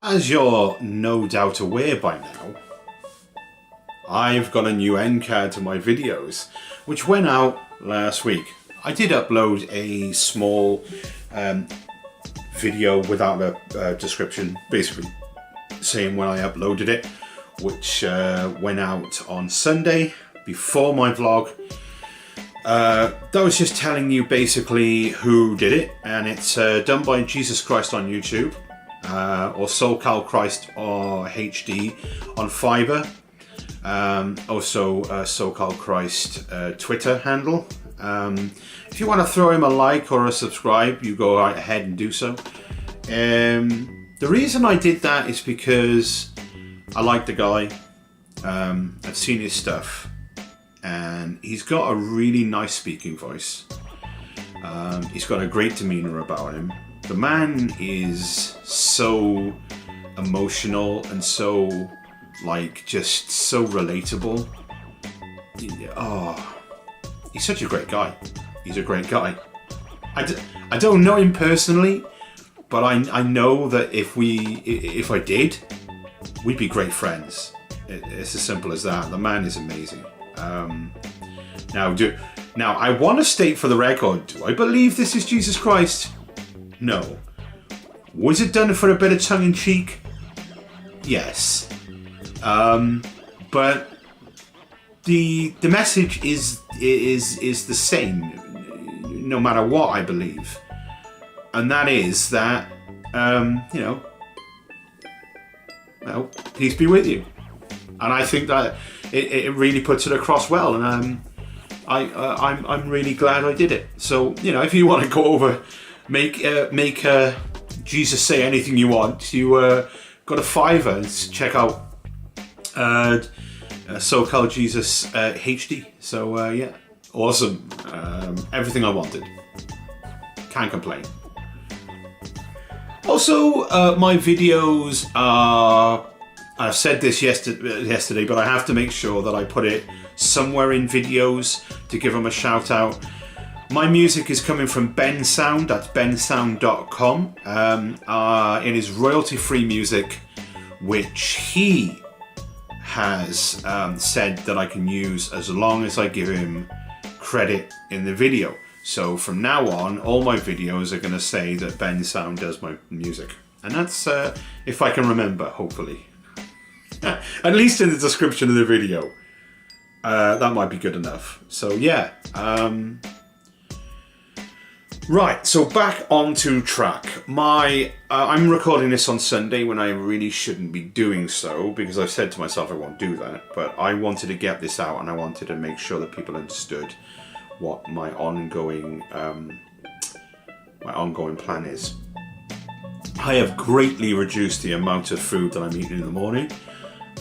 As you're no doubt aware by now, I've got a new end card to my videos, which went out last week. I did upload a small video without a description, basically saying when I uploaded it, which went out on Sunday before my vlog. That was just telling you basically who did it, and it's done by Jesus Christ on YouTube, or SoCal Christ or HD on Fiverr. Also SoCal Christ Twitter handle. If you want to throw him a like or a subscribe, you go right ahead and do so. The reason I did that is because I like the guy. I've seen his stuff, and he's got a really nice speaking voice. He's got a great demeanor about him. The man is so emotional and so, like, just so relatable. Oh, he's such a great guy. He's a great guy. I don't know him personally, but I know that if I did, we'd be great friends. It's as simple as that. The man is amazing. Now I want to state for the record, do I believe this is Jesus Christ? No. Was it done for a bit of tongue-in-cheek? Yes. But the message is the same, no matter what I believe, and that is that peace be with you. And I think that it really puts it across well, and I'm really glad I did it. So if you want to go over, make Jesus say anything you want, you got a Fiverr and check out SoCal Jesus HD. So yeah, awesome. Everything I wanted. Can't complain. Also, my videos are, I've said this yesterday, but I have to make sure that I put it somewhere in videos to give them a shout out. My music is coming from Bensound, that's bensound.com. It is royalty-free music, which he has said that I can use as long as I give him credit in the video. So from now on, all my videos are going to say that Bensound does my music. And that's, if I can remember, hopefully. At least in the description of the video. That might be good enough. So yeah. Right, so back onto track. I'm recording this on Sunday when I really shouldn't be doing so, because I've said to myself I won't do that. But I wanted to get this out, and I wanted to make sure that people understood what my ongoing plan is. I have greatly reduced the amount of food that I'm eating in the morning.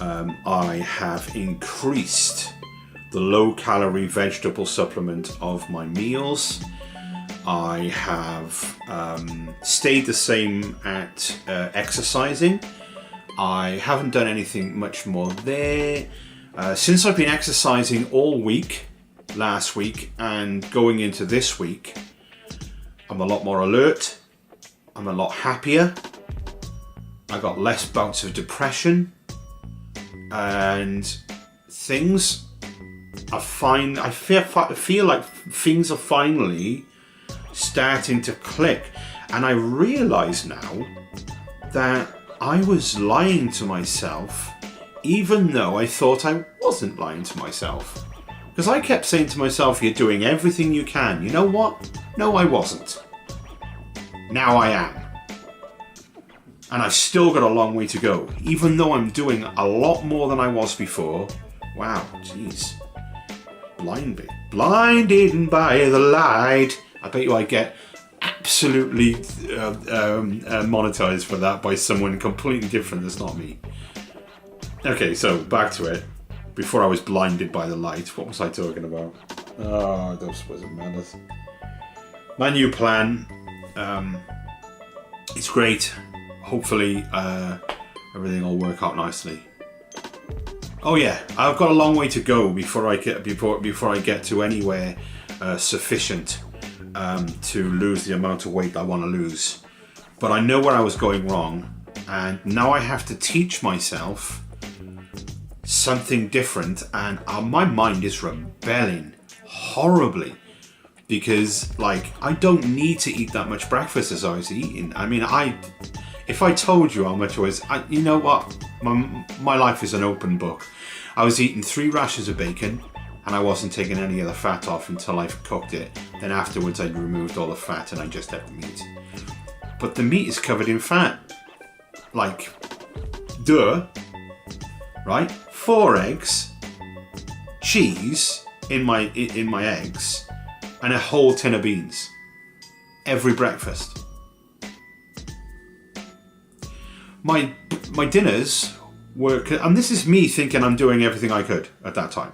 I have increased the low-calorie vegetable supplement of my meals. I have stayed the same at exercising. I haven't done anything much more there. Since I've been exercising all week, last week, and going into this week, I'm a lot more alert. I'm a lot happier. I got less bouts of depression. And things are fine. I feel like things are finally starting to click, and I realise now that I was lying to myself, even though I thought I wasn't lying to myself, because I kept saying to myself, you're doing everything you can. You know what? No, I wasn't. Now I am, and I've still got a long way to go, even though I'm doing a lot more than I was before. Wow, jeez. Blinded by the light. I bet you I get absolutely monetized for that by someone completely different that's not me. Okay, so back to it. Before I was blinded by the light, what was I talking about? Oh, those wasn't madness. My new plan, it's great. Hopefully everything will work out nicely. Oh yeah, I've got a long way to go before I get to anywhere sufficient to lose the amount of weight I want to lose. But I know where I was going wrong, And now I have to teach myself something different, and my mind is rebelling horribly because, like, I don't need to eat that much breakfast as I was eating. I mean, if I told you how much I was, you know what? My life is an open book. I was eating 3 rashers of bacon, and I wasn't taking any of the fat off until I've cooked it. Then afterwards, I'd removed all the fat, and I just had the meat. But the meat is covered in fat. Like, duh, right? 4 eggs, cheese in my eggs, and a whole tin of beans every breakfast. My dinners were, and this is me thinking I'm doing everything I could at that time.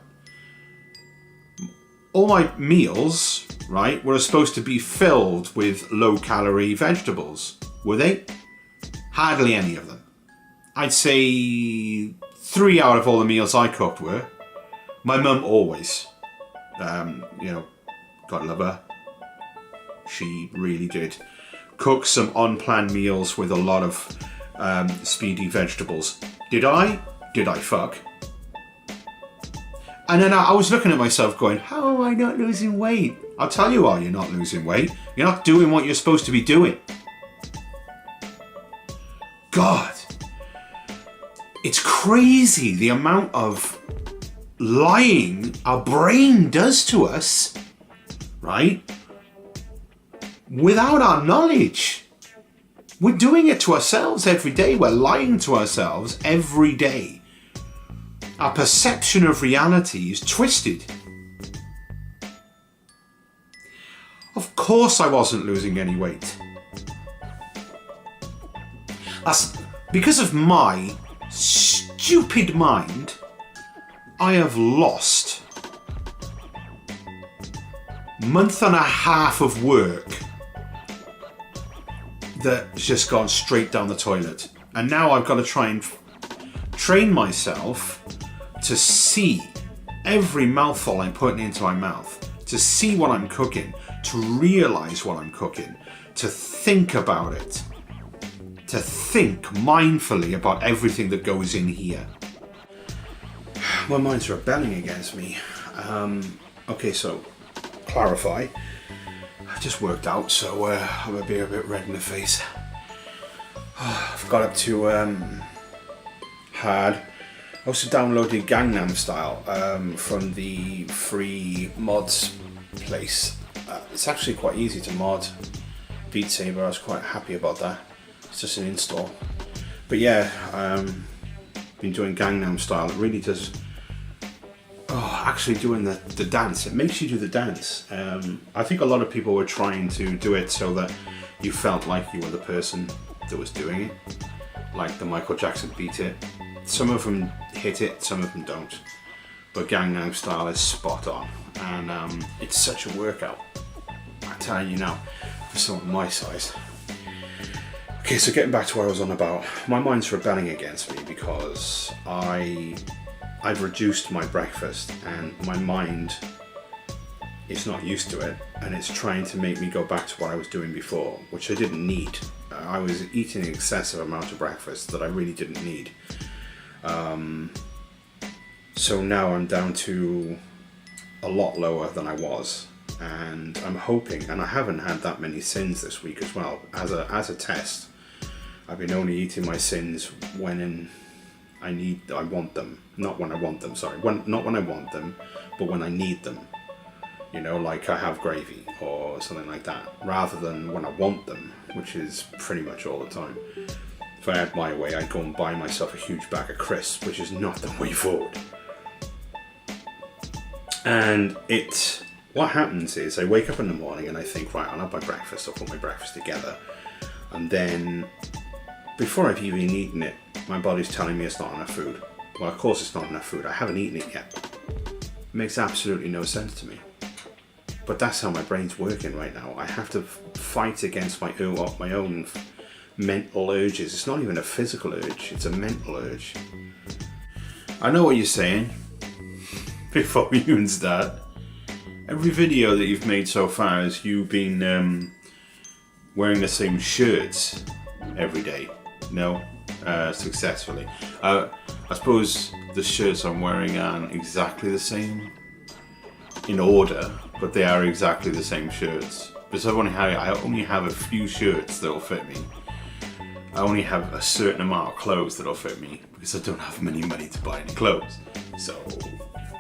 All my meals, right, were supposed to be filled with low-calorie vegetables. Were they? Hardly any of them. I'd say 3 out of all the meals I cooked were. My mum always, God love her, she really did cook some unplanned meals with a lot of speedy vegetables. Did I? Did I fuck? And then I was looking at myself going, how am I not losing weight? I'll tell you why you're not losing weight. You're not doing what you're supposed to be doing. God. It's crazy the amount of lying our brain does to us, right? Without our knowledge. We're doing it to ourselves every day. We're lying to ourselves every day. Our perception of reality is twisted. Of course I wasn't losing any weight. That's because of my stupid mind. I have lost a month and a half of work that's just gone straight down the toilet. And now I've got to try and train myself to see every mouthful I'm putting into my mouth, to see what I'm cooking, to realize what I'm cooking, to think about it, to think mindfully about everything that goes in here. My mind's rebelling against me. Okay, so clarify. I just worked out, so I'm gonna be a bit red in the face. I've got up to hard. I also downloaded Gangnam Style from the free mods place. It's actually quite easy to mod. Beat Saber, I was quite happy about that. It's just an install. But yeah, been doing Gangnam Style. It really does. Oh, actually doing the dance. It makes you do the dance. I think a lot of people were trying to do it so that you felt like you were the person that was doing it. Like the Michael Jackson Beat It. Some of them hit it, some of them don't. But Gangnam Style is spot on. And it's such a workout. I'm telling you now, for someone my size. Okay, so getting back to what I was on about. My mind's rebelling against me because I've reduced my breakfast and my mind is not used to it, and it's trying to make me go back to what I was doing before, which I didn't need. I was eating an excessive amount of breakfast that I really didn't need. So now I'm down to a lot lower than I was, and I'm hoping, and I haven't had that many sins this week as well. As a test, I've been only eating my sins when I want them. Not when I want them, sorry. Not when I want them, but when I need them. You know, like I have gravy or something like that, rather than when I want them, which is pretty much all the time. If I had my way, I'd go and buy myself a huge bag of crisps, which is not the way forward. And what happens is I wake up in the morning and I think, right, I'll have my breakfast, I'll put my breakfast together. And then, before I've even eaten it, my body's telling me it's not enough food. Well, of course it's not enough food. I haven't eaten it yet. It makes absolutely no sense to me. But that's how my brain's working right now. I have to fight against my own mental urges. It's not even a physical urge, it's a mental urge. I know what you're saying. Before we even start, every video that you've made so far is you been wearing the same shirts every day. No, successfully. I suppose the shirts I'm wearing aren't exactly the same in order, but they are exactly the same shirts. Because I only have a few shirts that'll fit me. I only have a certain amount of clothes that'll fit me because I don't have many money to buy any clothes. So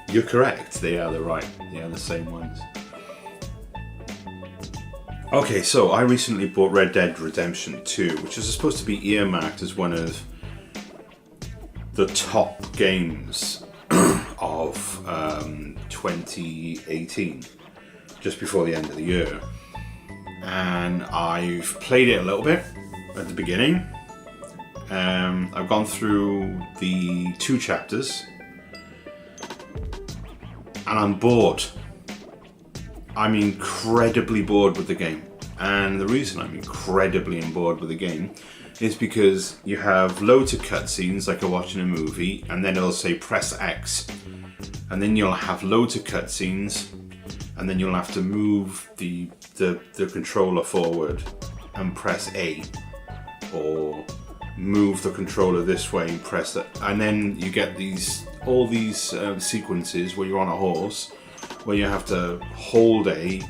you're correct. They are the same ones. Okay, so I recently bought Red Dead Redemption 2, which is supposed to be earmarked as one of the top games of 2018, just before the end of the year. And I've played it a little bit at the beginning. I've gone through the 2 chapters and I'm bored. I'm incredibly bored with the game. And the reason I'm incredibly bored with the game is because you have loads of cutscenes like you're watching a movie, and then it'll say press X, and then you'll have loads of cutscenes, and then you'll have to move the controller forward and press A, or move the controller this way and press it, and then you get all these sequences where you're on a horse, where you have to hold A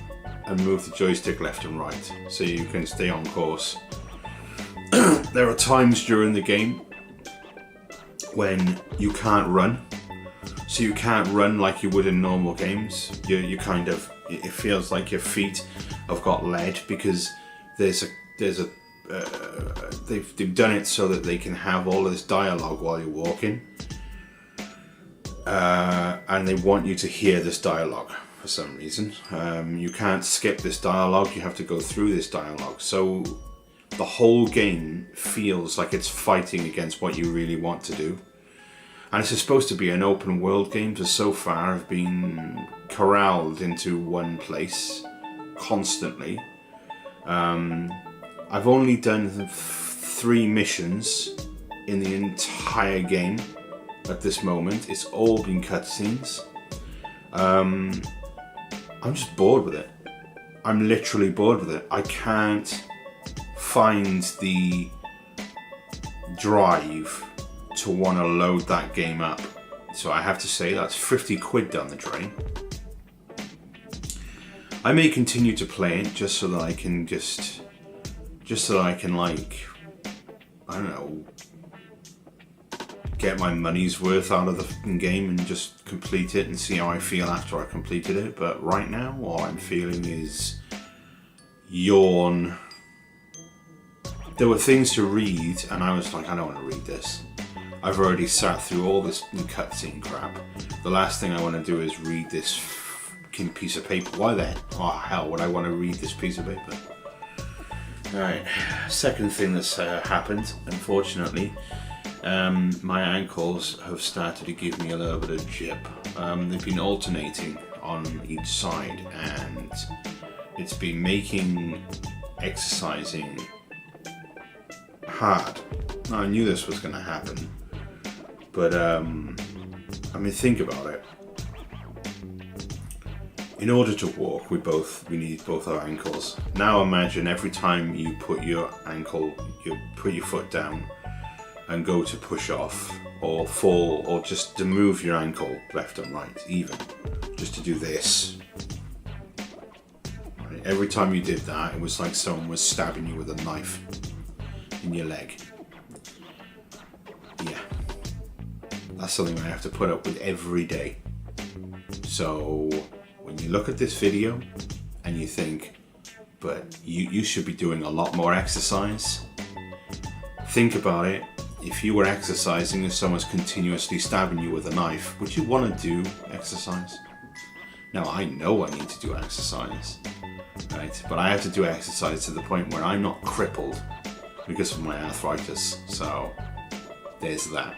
and move the joystick left and right so you can stay on course. There are times during the game when you can't run. So you can't run like you would in normal games. You kind of, it feels like your feet have got lead because they've done it so that they can have all this dialogue while you're walking. And they want you to hear this dialogue for some reason. You can't skip this dialogue, you have to go through this dialogue. So the whole game feels like it's fighting against what you really want to do. And it's supposed to be an open world game, so far I've been corralled into one place constantly. I've only done 3 missions in the entire game at this moment. It's all been cutscenes. I'm just bored with it. I'm literally bored with it. I can't find the drive to want to load that game up. So I have to say that's 50 quid down the drain. I may continue to play it just so that I can like, I don't know, get my money's worth out of the game and just complete it and see how I feel after I completed it. But right now, all I'm feeling is yawn. There were things to read and I was like, I don't want to read this. I've already sat through all this cutscene crap. The last thing I want to do is read this fucking piece of paper. Why the hell would I want to read this piece of paper? Alright, second thing that's happened, unfortunately, my ankles have started to give me a little bit of jip. They've been alternating on each side and it's been making exercising hard. Now, I knew this was going to happen, but think about it. In order to walk, we need both our ankles. Now imagine every time you put your foot down and go to push off or fall or just to move your ankle left and right, even just to do this. Right? Every time you did that, it was like someone was stabbing you with a knife in your leg. Yeah, that's something I have to put up with every day. So when you look at this video and you think, but you should be doing a lot more exercise, think about it. If you were exercising and someone's continuously stabbing you with a knife, would you want to do exercise? Now, I know I need to do exercise, right? But I have to do exercise to the point where I'm not crippled because of my arthritis. So there's that.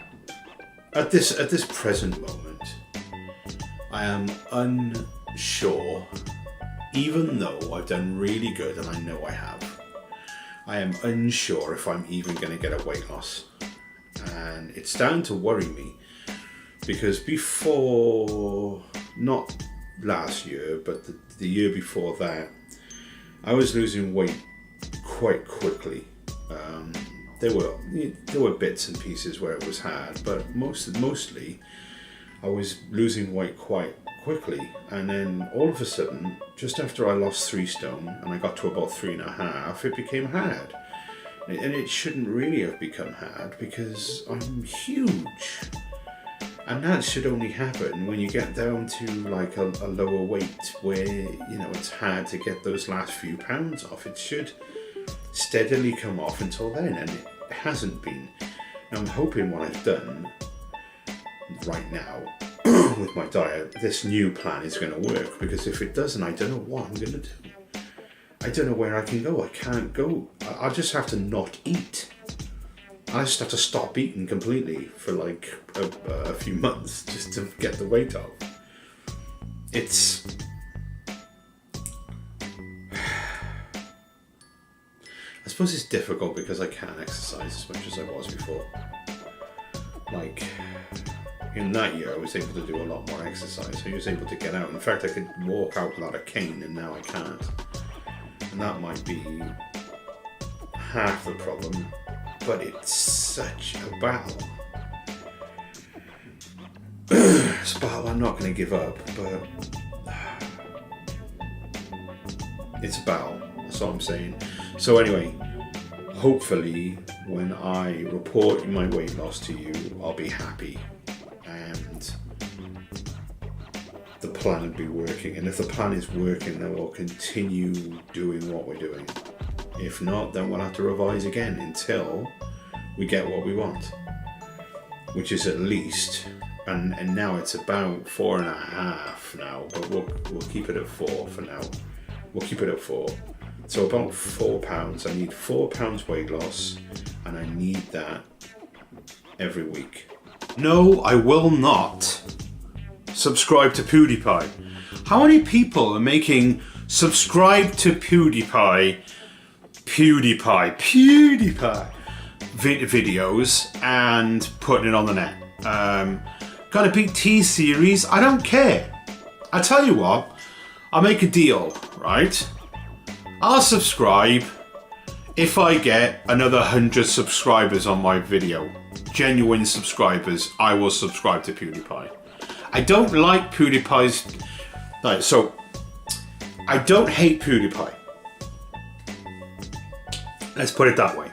At this present moment, I am unsure, even though I've done really good and I know I have. I am unsure if I'm even going to get a weight loss. And it's starting to worry me because before, not last year, but the year before that, I was losing weight quite quickly. there were bits and pieces where it was hard, but mostly I was losing weight quite quickly, and then all of a sudden, just after I lost 3 stone and I got to about 3.5, it became hard. And it shouldn't really have become hard because I'm huge. And that should only happen when you get down to like a lower weight where, you know, it's hard to get those last few pounds off. It should steadily come off until then, and it hasn't been. Now I'm hoping what I've done right now with my diet, this new plan is going to work, because if it doesn't, I don't know what I'm going to do. I don't know where I can go. I can't go. I'll just have to not eat. I just have to stop eating completely for like a few months just to get the weight off. It's... I suppose it's difficult because I can't exercise as much as I was before. Like, in that year I was able to do a lot more exercise. I was able to get out. In fact, I could walk out without a cane, and now I can't. And that might be half the problem, but it's such a battle. It's a battle I'm not going to give up, but it's a battle. That's all I'm saying. So anyway, hopefully when I report my weight loss to you, I'll be happy and the plan will be working. And if the plan is working, then we'll continue doing what we're doing. If not, then we'll have to revise again until we get what we want, which is at least, and now it's about 4.5 now, but we'll keep it at 4 for now. We'll keep it at 4. So about 4 pounds. I need 4 pounds weight loss, and I need that every week. No, I will not subscribe to PewDiePie. How many people are making subscribe to PewDiePie videos and putting it on the net? Got a big T-series, I don't care. I tell you what, I'll make a deal, right? I'll subscribe if I get another 100 subscribers on my video. Genuine subscribers, I will subscribe to PewDiePie. I don't like PewDiePie's... Right, so, I don't hate PewDiePie. Let's put it that way.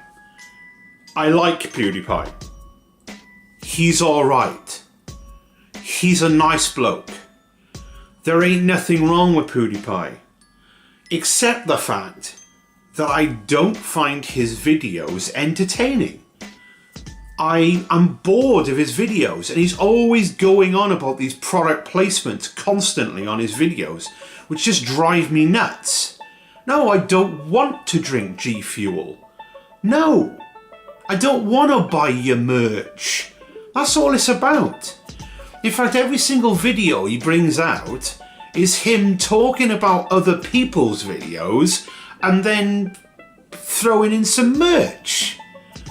I like PewDiePie. He's alright. He's a nice bloke. There ain't nothing wrong with PewDiePie. Except the fact that I don't find his videos entertaining. I am bored of his videos, and he's always going on about these product placements constantly on his videos, which just drive me nuts. No, I don't want to drink G Fuel. No, I don't want to buy your merch. That's all it's about. In fact, every single video he brings out is him talking about other people's videos and then throwing in some merch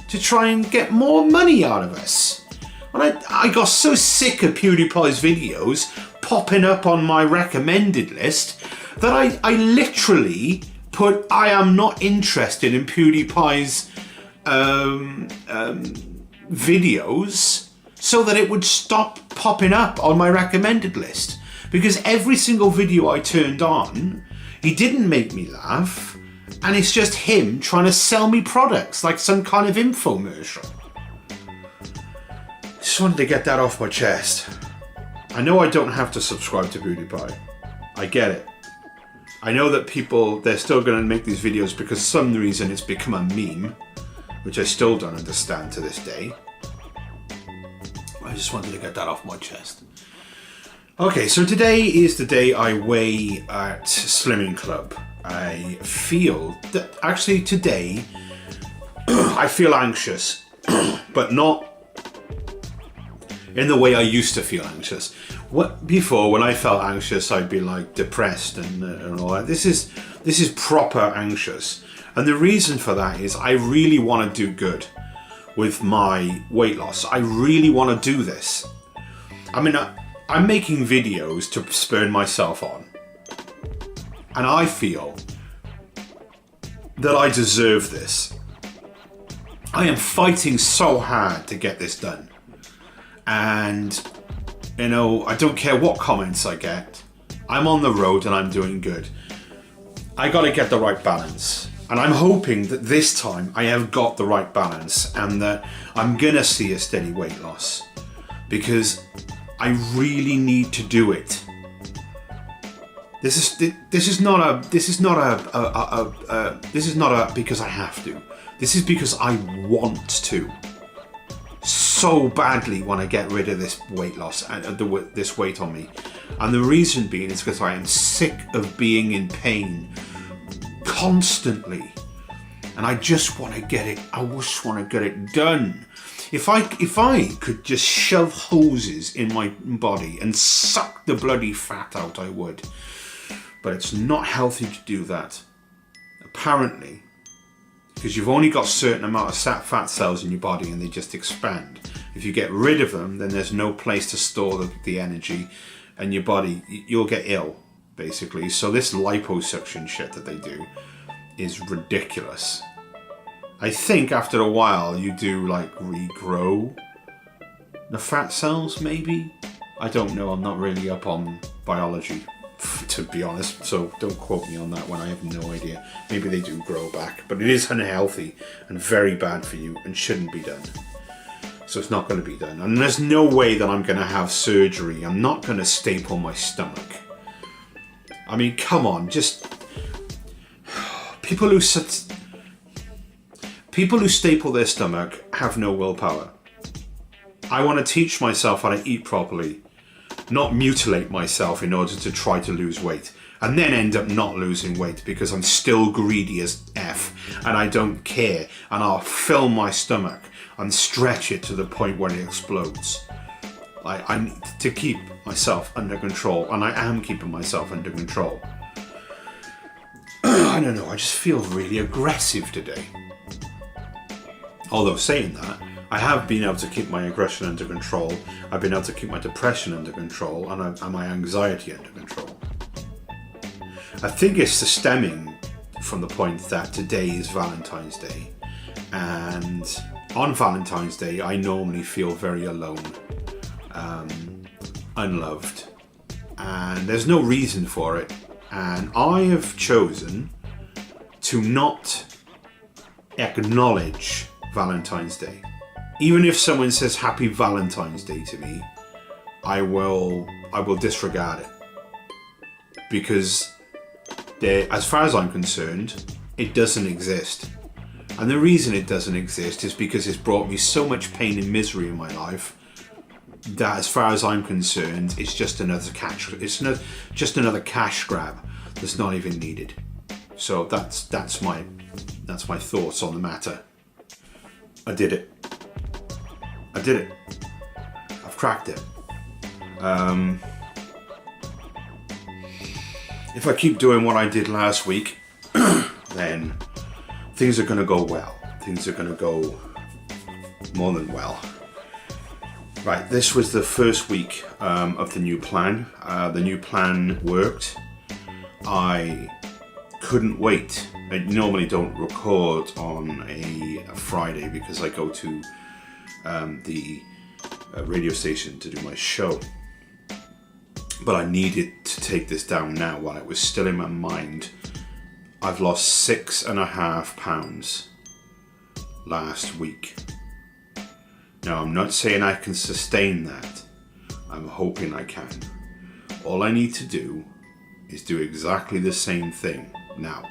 to try and get more money out of us. And I got so sick of PewDiePie's videos popping up on my recommended list that I literally put I am not interested in PewDiePie's videos so that it would stop popping up on my recommended list. Because every single video I turned on, he didn't make me laugh, and it's just him trying to sell me products like some kind of infomercial. Just wanted to get that off my chest. I know I don't have to subscribe to PewDiePie. I get it. I know that people, they're still going to make these videos because for some reason it's become a meme, which I still don't understand to this day. I just wanted to get that off my chest. Okay, so today is the day I weigh at Slimming Club. I feel that actually today I feel anxious, but not in the way I used to feel anxious. Before, when I felt anxious, I'd be like depressed and all that. This is proper anxious, and the reason for that is I really want to do good with my weight loss. I really want to do this. I mean, I'm making videos to spurn myself on, and I feel that I deserve this. I am fighting so hard to get this done. And, you know, I don't care what comments I get. I'm on the road and I'm doing good. I got to get the right balance. And I'm hoping that this time I have got the right balance and that I'm going to see a steady weight loss. Because I really need to do it. This is not because I have to. This is because I want to. So badly want to get rid of this weight loss and this weight on me. And the reason being is because I am sick of being in pain constantly. And I just want to get it. I just want to get it done. If I could just shove hoses in my body and suck the bloody fat out, I would. But it's not healthy to do that. Apparently, because you've only got a certain amount of fat cells in your body and they just expand. If you get rid of them, then there's no place to store the energy, and your body, you'll get ill, basically. So this liposuction shit that they do is ridiculous. I think after a while you do like regrow the fat cells, maybe? I don't know, I'm not really up on biology, to be honest, so don't quote me on that one, I have no idea. Maybe they do grow back, but it is unhealthy and very bad for you and shouldn't be done. So it's not going to be done. And there's no way that I'm going to have surgery. I'm not going to staple my stomach. I mean, come on, just... People who staple their stomach have no willpower. I want to teach myself how to eat properly, not mutilate myself in order to try to lose weight, and then end up not losing weight because I'm still greedy as F and I don't care, and I'll fill my stomach and stretch it to the point where it explodes. I need to keep myself under control, and I am keeping myself under control. I don't know, I just feel really aggressive today. Although saying that, I have been able to keep my aggression under control, I've been able to keep my depression under control, and my anxiety under control. I think it's stemming from the point that today is Valentine's Day, and on Valentine's Day I normally feel very alone, unloved, and there's no reason for it, and I have chosen to not acknowledge Valentine's Day. Even if someone says Happy Valentine's Day to me, I will disregard it, because as far as I'm concerned, it doesn't exist. And the reason it doesn't exist is because it's brought me so much pain and misery in my life that, as far as I'm concerned, it's just another cash grab that's not even needed. So that's my thoughts on the matter. I did it. I've cracked it. If I keep doing what I did last week, then things are going to go well. Things are going to go more than well. Right, this was the first week of the new plan. The new plan worked. I couldn't wait. I normally don't record on a Friday because I go to the radio station to do my show. But I needed to take this down now while it was still in my mind. I've lost 6.5 pounds last week. Now, I'm not saying I can sustain that. I'm hoping I can. All I need to do is do exactly the same thing now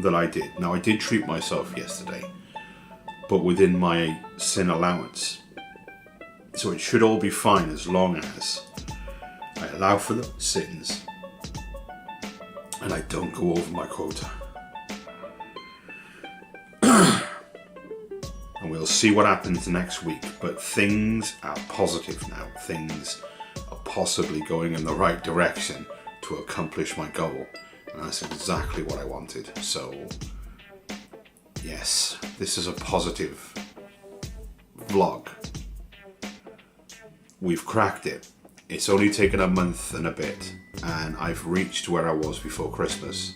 that I did. Now, I did treat myself yesterday, but within my sin allowance. So it should all be fine as long as I allow for the sins and I don't go over my quota. And we'll see what happens next week, but things are positive now. Things are possibly going in the right direction to accomplish my goal. And that's exactly what I wanted. So, yes, this is a positive vlog. We've cracked it. It's only taken a month and a bit, and I've reached where I was before Christmas,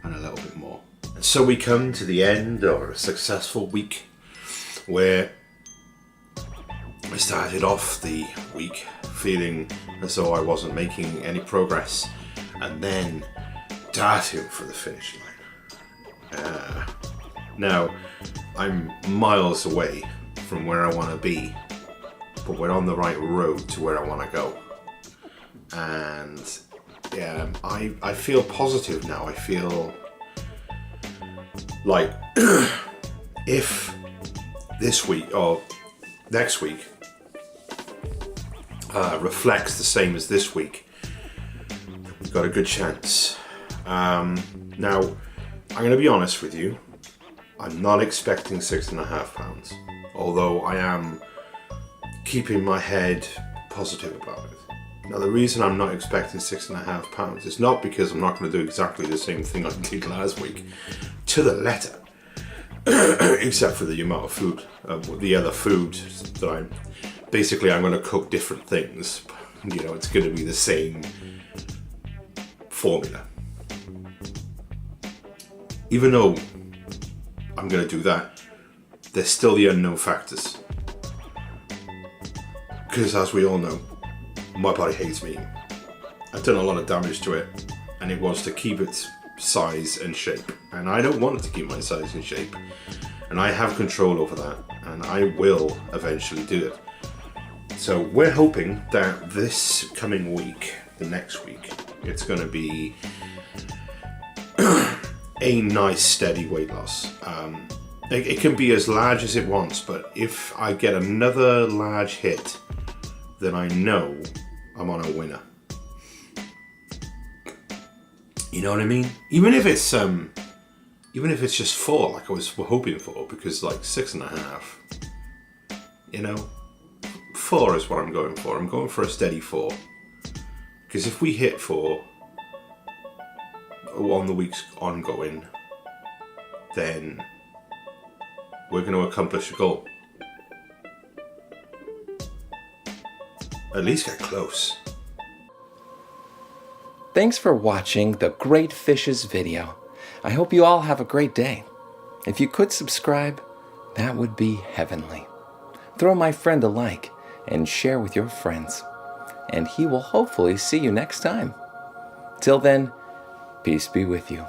and a little bit more. So we come to the end of a successful week where I started off the week feeling as though I wasn't making any progress, and then darting for the finish line. Now, I'm miles away from where I want to be, but we're on the right road to where I want to go. And yeah, I feel positive now. I feel like if this week or next week reflects the same as this week, we've got a good chance. Now, I'm going to be honest with you. I'm not expecting 6.5 pounds, although I am keeping my head positive about it. Now, the reason I'm not expecting 6.5 pounds is not because I'm not going to do exactly the same thing I did last week to the letter, except for the amount of food, the other food that I'm going to cook different things. You know, it's going to be the same formula. Even though I'm going to do that, there's still the unknown factors. Because as we all know, my body hates me. I've done a lot of damage to it, and it wants to keep its size and shape. And I don't want it to keep my size and shape. And I have control over that, and I will eventually do it. So we're hoping that this coming week, the next week, it's going to be a nice steady weight loss. It can be as large as it wants, but if I get another large hit, then I know I'm on a winner. You know what I mean? Even if it's just 4, like I was hoping for, because like 6.5, you know, 4 is what I'm going for. I'm going for a steady 4, because if we hit 4 on the weeks ongoing, then we're going to accomplish a goal. At least get close. Thanks for watching the Great Fishes video. I hope you all have a great day. If you could subscribe, that would be heavenly. Throw my friend a like and share with your friends. And he will hopefully see you next time. Till then, peace be with you.